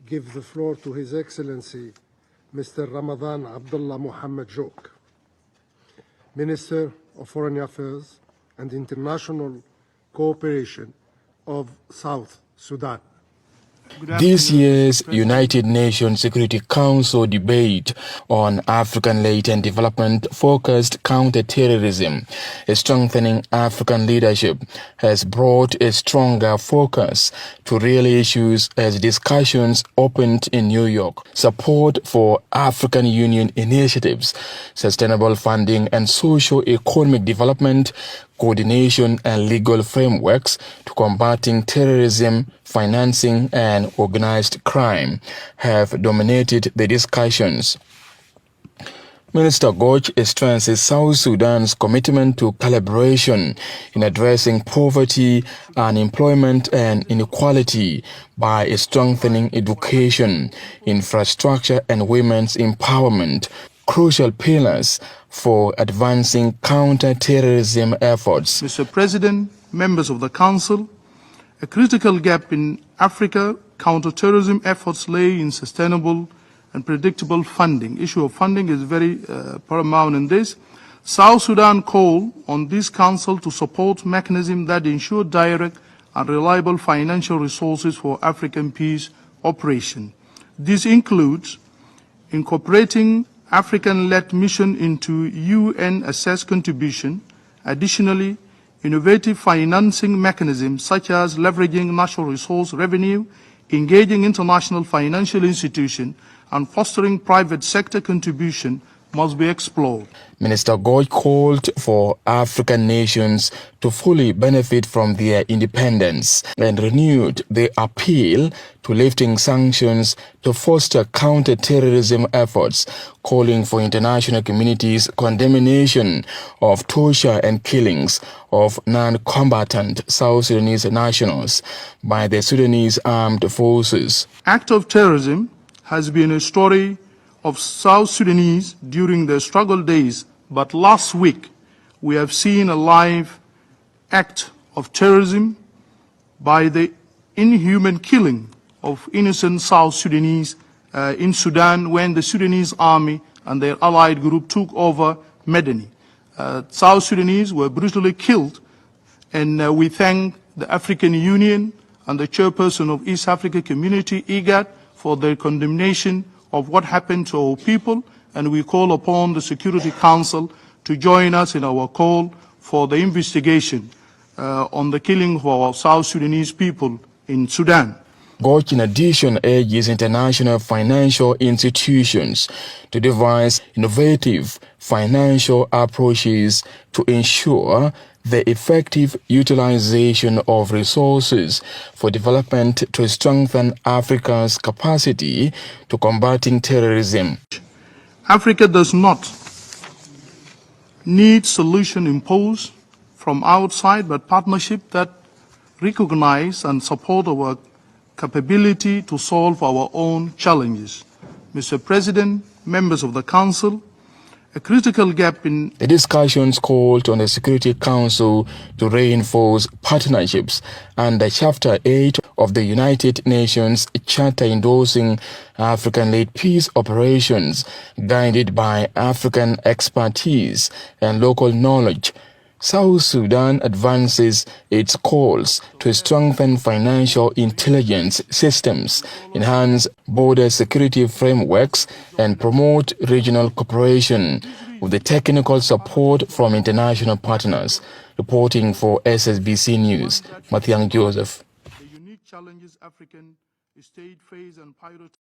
give the floor to His Excellency, Mr. Ramadan Abdallah Goc, Minister of Foreign Affairs and International Cooperation of South Sudan. This year's United Nations Security Council debate on African-led and development-focused counter-terrorism, strengthening African leadership, has brought a stronger focus to real issues as discussions opened in New York. Support for African Union initiatives, sustainable funding and socio-economic development, coordination and legal frameworks to combating terrorism, financing and organized crime have dominated the discussions. Minister Goc stresses South Sudan's commitment to collaboration in addressing poverty, unemployment and inequality by strengthening education, infrastructure and women's empowerment, crucial pillars for advancing counter-terrorism efforts. Mr. President, members of the Council, a critical gap in Africa counter-terrorism efforts lay in sustainable and predictable funding. Issue of funding is very paramount in this. South Sudan called on this Council to support mechanisms that ensure direct and reliable financial resources for African peace operation. This includes incorporating African-led mission into UN-assessed contribution. Additionally, innovative financing mechanisms such as leveraging natural resource revenue, engaging international financial institutions, and fostering private sector contribution must be explored. Minister Goc called for African nations to fully benefit from their independence and renewed the appeal to lifting sanctions to foster counter-terrorism efforts, calling for international community's condemnation of torture and killings of non-combatant South Sudanese nationals by the Sudanese armed forces. Act of terrorism has been a story of South Sudanese during their struggle days, but last week we have seen a live act of terrorism by the inhuman killing of innocent South Sudanese in Sudan when the Sudanese army and their allied group took over Medani. South Sudanese were brutally killed, and we thank the African Union and the chairperson of East Africa Community, IGAD, for their condemnation of what happened to our people, and we call upon the Security Council to join us in our call for the investigation on the killing of our South Sudanese people in Sudan. Goc, in addition, urges international financial institutions to devise innovative financial approaches to ensure the effective utilization of resources for development to strengthen Africa's capacity to combating terrorism. Africa does not need solution imposed from outside, but partnership that recognize and support our capability to solve our own challenges. Mr. President, members of the Council, a critical gap in the discussions called on the Security Council to reinforce partnerships under Chapter 8 of the United Nations Charter endorsing African-led peace operations guided by African expertise and local knowledge. South Sudan advances its calls to strengthen financial intelligence systems, enhance border security frameworks, and promote regional cooperation with the technical support from international partners. Reporting for SSBC News, Mathiang Joseph. The unique challenges African state face and